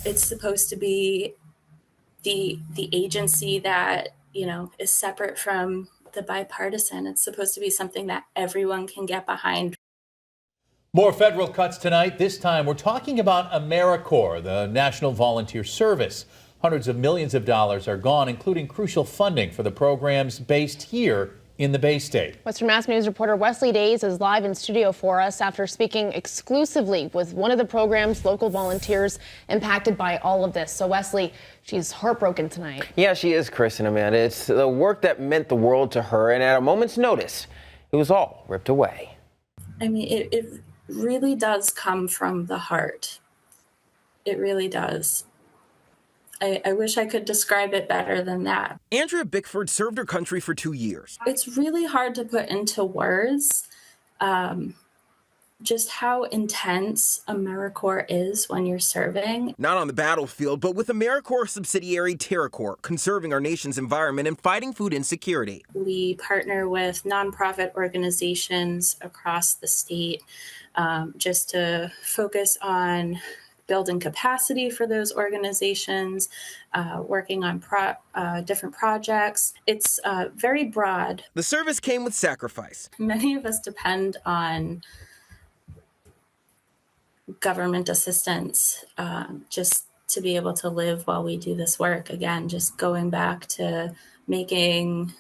it's supposed to be the agency that, is separate from the bipartisan. It's supposed to be something that everyone can get behind. More federal cuts tonight. This time we're talking about AmeriCorps, the National Volunteer Service. Hundreds of millions of dollars are gone, including crucial funding for the programs based here in the Bay State. Western Mass News reporter Wesley Days is live in studio for us after speaking exclusively with one of the program's local volunteers impacted by all of this. So Wesley, she's heartbroken tonight. Yeah, she is, Chris and Amanda. It's the work that meant the world to her, and at a moment's notice, it was all ripped away. I mean, it really does come from the heart. It really does. I wish I could describe it better than that. Andrea Bickford served her country for 2 years. It's really hard to put into words just how intense AmeriCorps is when you're serving. Not on the battlefield, but with AmeriCorps subsidiary TerraCorps, conserving our nation's environment and fighting food insecurity. We partner with nonprofit organizations across the state just to focus on building capacity for those organizations, working on different projects. It's very broad. The service came with sacrifice. Many of us depend on government assistance just to be able to live while we do this work. Again, just going back to making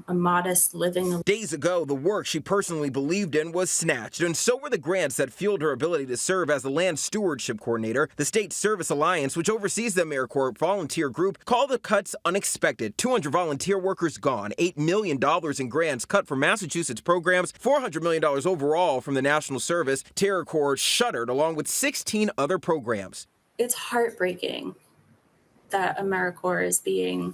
a modest living. Days ago, the work she personally believed in was snatched, and so were the grants that fueled her ability to serve as the Land Stewardship Coordinator. The State Service Alliance, which oversees the AmeriCorps volunteer group, called the cuts unexpected. 200 volunteer workers gone, $8 million in grants cut from Massachusetts programs, $400 million overall from the National Service. TerraCorps shuttered along with 16 other programs. It's heartbreaking that AmeriCorps is being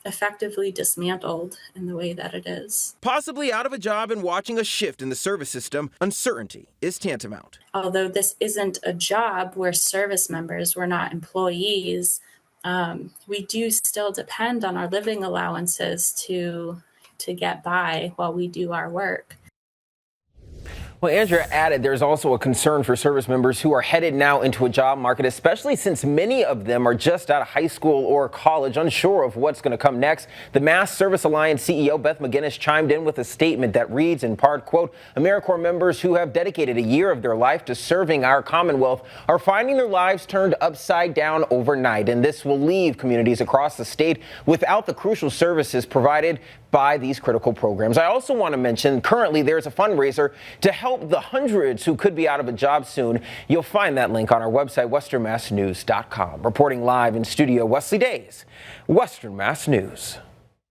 effectively dismantled in the way that it is. Possibly out of a job and watching a shift in the service system, uncertainty is tantamount. Although this isn't a job, we're service members, we're not employees, we do still depend on our living allowances to get by while we do our work. Well, Andrea added there's also a concern for service members who are headed now into a job market, especially since many of them are just out of high school or college, unsure of what's going to come next. The Mass Service Alliance CEO Beth McGinnis chimed in with a statement that reads in part, quote, AmeriCorps members who have dedicated a year of their life to serving our Commonwealth are finding their lives turned upside down overnight, and this will leave communities across the state without the crucial services provided by these critical programs. I also want to mention currently there's a fundraiser to help the hundreds who could be out of a job soon. You'll find that link on our website, westernmassnews.com. Reporting live in studio, Wesley Days, Western Mass News.